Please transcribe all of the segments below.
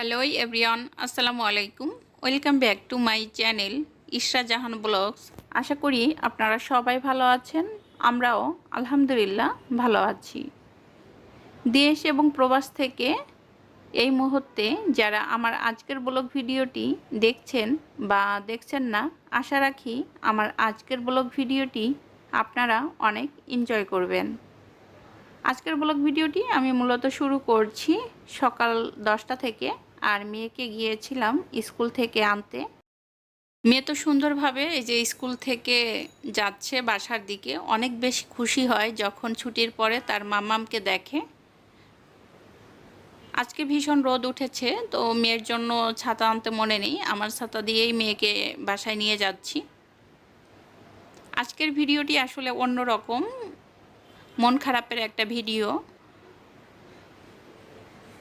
Hello everyone, আসসালামু আলাইকুম। Welcome back to my channel Ishra Jahan blogs. আশা করি আপনারা সবাই ভালো আছেন। আমরাও আলহামদুলিল্লাহ ভালো আছি। দেশ এবং প্রবাস থেকে এই মুহূর্তে যারা আমার আজকের ব্লগ ভিডিওটি দেখছেন বা দেখছেন না, আশা রাখি আমার আজকের ব্লগ ভিডিওটি আপনারা অনেক এনজয় করবেন। আজকের ব্লগ ভিডিওটি আমি মূলত শুরু করছি সকাল 10টা থেকে। আর মেয়েকে গিয়েছিলাম স্কুল থেকে আনতে। মেয়ে তো সুন্দরভাবে এই যে স্কুল থেকে যাচ্ছে বাসার দিকে, অনেক বেশি খুশি হয় যখন ছুটির পরে তার মাম্মামকে দেখে। আজকে ভীষণ রোদ উঠেছে, তো মেয়ের জন্য ছাতা আনতে মনে নেই, আমার ছাতা দিয়েই মেয়েকে বাসায় নিয়ে যাচ্ছি। আজকের ভিডিওটি আসলে অন্যরকম, মন খারাপের একটা ভিডিও।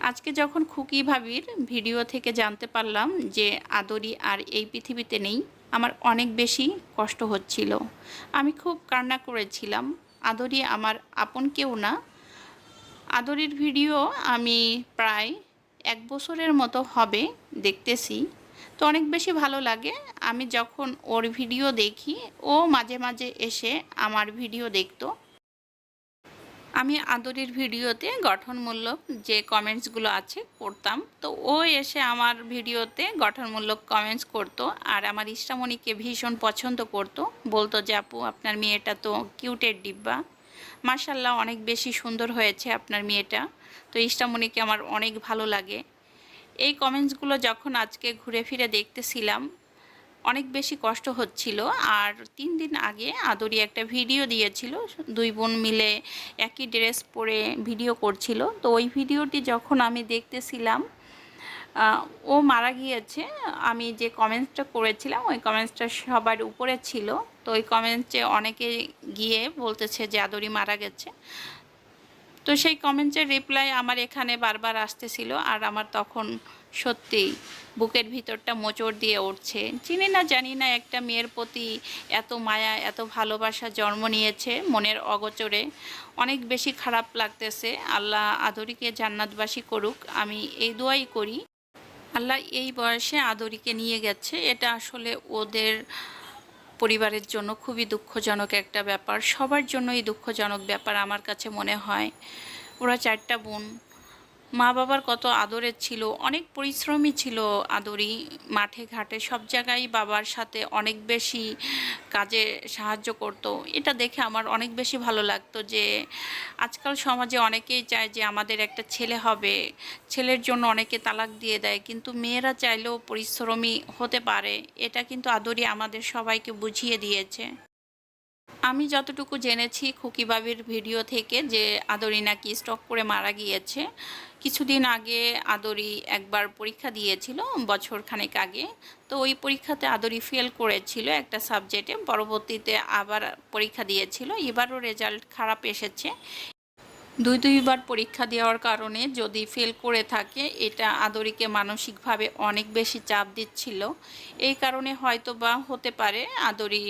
আজকে যখন খুকি ভাবির ভিডিও থেকে জানতে পারলাম যে আদরি আর এই পৃথিবীতে নেই, আমার অনেক বেশি কষ্ট হচ্ছিল। আমি খুব কান্না করেছিলাম। আদরি আমার আপন কেউ না। আদরির ভিডিও আমি প্রায় 1 বছরের মতো হবে দেখতেছি, তো অনেক বেশি ভালো লাগে। আমি যখন ওর ভিডিও দেখি, ও মাঝে মাঝে এসে আমার ভিডিও দেখতো। আমি আদরের ভিডিওতে গঠনমূলক যে কমেন্টসগুলো আছে করতাম, তো ও এসে আমার ভিডিওতে গঠনমূলক কমেন্টস করতো। আর আমার ইষ্টামণিকে ভীষণ পছন্দ করতো, বলতো যে আপু আপনার মেয়েটা তো কিউটের ডিব্বা, মাশাল্লাহ অনেক বেশি সুন্দর হয়েছে আপনার মেয়েটা। তো ইষ্টামণিকে আমার অনেক ভালো লাগে। এই কমেন্টসগুলো যখন আজকে ঘুরে ফিরে দেখতেছিলাম, অনেক বেশি কষ্ট হচ্ছিল। আর 3 দিন আগে আদরি একটা ভিডিও দিয়েছিল, দুই বোন মিলে একই ড্রেস পরে ভিডিও করছিল। তো ওই ভিডিওটি যখন আমি দেখতেছিলাম, ও মারা গিয়েছে। আমি যে কমেন্টসটা করেছিলাম ওই কমেন্টসটা সবার উপরে ছিল। তো ওই কমেন্টসে অনেকে গিয়ে বলতেছে যে আদরি মারা গেছে। তো সেই কমেন্টের রিপ্লাই আমার এখানে বারবার আসতেছিল, আর আমার তখন সত্যিই বুকের ভিতরটা মোচড় দিয়ে উঠছে। চিনি না জানি না একটা মেয়ের প্রতি এত মায়া, এত ভালোবাসা জন্ম নিয়েছে মনের অগোচরে। অনেক বেশি খারাপ লাগতেছে। আল্লাহ আদরিকে জান্নাতবাসী করুক, আমি এই দোয়াই করি। আল্লাহ এই বয়সে আদরিকে নিয়ে গেছে, এটা আসলে ওদের পরিবারের জন্য খুবই দুঃখজনক একটা ব্যাপার। সবার জন্যই দুঃখজনক ব্যাপার আমার কাছে মনে হয়। ওরা 4টা বোন, মা বাবার কত আদরের ছিল, অনেক পরিশ্রমী ছিল আদরি। মাঠে ঘাটে সব জায়গায় বাবার সাথে অনেক বেশি কাজে সাহায্য করত। এটা দেখে আমার অনেক বেশি ভালো লাগতো যে আজকাল সমাজে অনেকেই চায় যে আমাদের একটা ছেলে হবে, ছেলের জন্য অনেকে তালাক দিয়ে দেয়, কিন্তু মেয়েরা চাইলেও পরিশ্রমী হতে পারে। এটা কিন্তু আদরি আমাদের সবাইকে বুঝিয়ে দিয়েছে। আমি যতটুকু জেনেছি খুকি বাবির ভিডিও থেকে, যে আদরি নাকি স্ট্রোক করে মারা গিয়েছে। কিছুদিন আগে আদরি একবার পরীক্ষা দিয়েছিল, বছরখানেক আগে। তো ওই পরীক্ষাতে আদরি ফেল করেছিল একটা সাবজেক্টে, পরবর্তীতে আবার পরীক্ষা দিয়েছিল। এবারও রেজাল্ট খারাপ এসেছে। দুইবার পরীক্ষা দেওয়ার কারণে যদি ফেল করে থাকে, এটা আদরিকে মানসিকভাবে অনেক বেশি চাপ দিচ্ছিল। এই কারণে হয়তো বা হতে পারে আদরি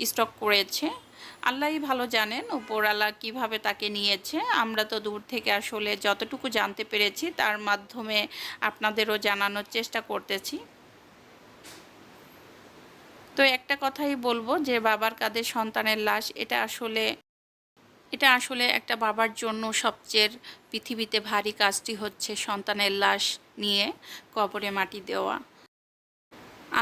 স্ট্রোক করেছে। আল্লাহই ভালো জানেন উপরওয়ালা কিভাবে তাকে নিয়েছে। আমরা তো দূর থেকে আসলে যতটুকু জানতে পেরেছি তার মাধ্যমে আপনাদেরও জানানোর চেষ্টা করতেছি। তো একটা কথাই বলবো যে বাবার কাঁধে সন্তানের লাশ, এটা আসলে একটা বাবার জন্য সবচেয়ে পৃথিবীতে ভারী কাজটি হচ্ছে সন্তানের লাশ নিয়ে কবরে মাটি দেওয়া।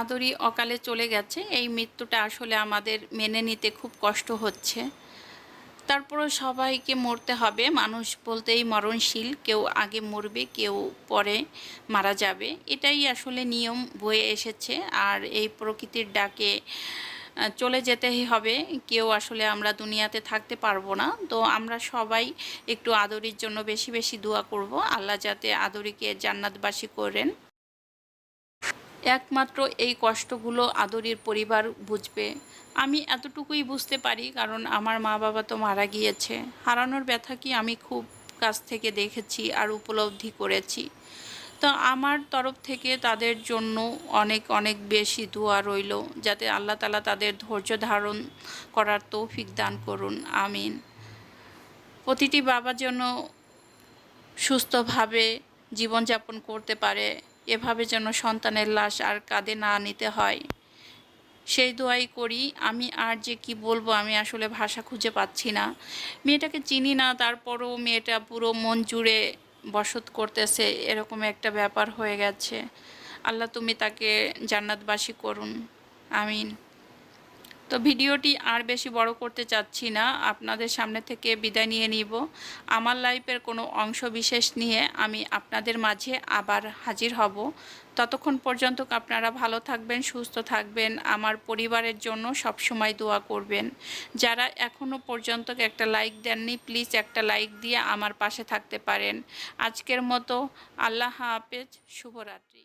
আদরি অকালে চলে গেছে, এই মৃত্যুটা আসলে আমাদের মেনে নিতে খুব কষ্ট হচ্ছে। তারপরও সবাইকে মরতে হবে, মানুষ বলতেই মরণশীল, কেউ আগে মরবে কেউ পরে মারা যাবে, এটাই আসলে নিয়ম বয়ে এসেছে। আর এই প্রকৃতির ডাকে চলে যেতেই হবে, কেউ আসলে আমরা দুনিয়াতে থাকতে পারবো না। তো আমরা সবাই একটু আদরির জন্য বেশি বেশি দোয়া করব, আল্লাহ যাতে আদরিকে জান্নাতবাসী করেন। একমাত্র এই কষ্টগুলো আদরির পরিবার বুঝবে। আমি এতটুকুই বুঝতে পারি, কারণ আমার মা বাবা তো মারা গিয়েছে। হারানোর ব্যথা কি আমি খুব কাছ থেকে দেখেছি আর উপলব্ধি করেছি। তো আমার তরফ থেকে তাদের জন্য অনেক অনেক বেশি দোয়া রইল, যাতে আল্লাহ তাআলা তাদের ধৈর্য ধারণ করার তৌফিক দান করুন, আমিন। প্রতিটি বাবা যেন সুস্থভাবে জীবনযাপন করতে পারে, এভাবে যেন সন্তানের লাশ আর কাঁধে না নিতে হয়, সেই দোয়াই করি। আমি আর যে কি বলবো, আমি আসলে ভাষা খুঁজে পাচ্ছি না। মেয়েটাকে চিনি না, তারপরও মেয়েটা পুরো মন জুড়ে বসত করতেছে, এরকম একটা ব্যাপার হয়ে গেছে। আল্লাহ তুমি তাকে জান্নাতবাসী করুন, আমিন। তো ভিডিওটি আর বেশি বড় করতে চাচ্ছি না, আপনাদের সামনে থেকে বিদায় নিয়ে নিব। আমার লাইফের কোনো অংশ বিশেষ নিয়ে আমি আপনাদের মাঝে আবার হাজির হব। ততক্ষণ পর্যন্ত আপনারা ভালো থাকবেন, সুস্থ থাকবেন, আমার পরিবারের জন্য সব সময় দোয়া করবেন। যারা এখনও পর্যন্ত একটা লাইক দেননি, প্লিজ একটা লাইক দিয়ে আমার পাশে থাকতে পারেন। আজকের মতো আল্লাহ হাফেজ, শুভরাত্রি।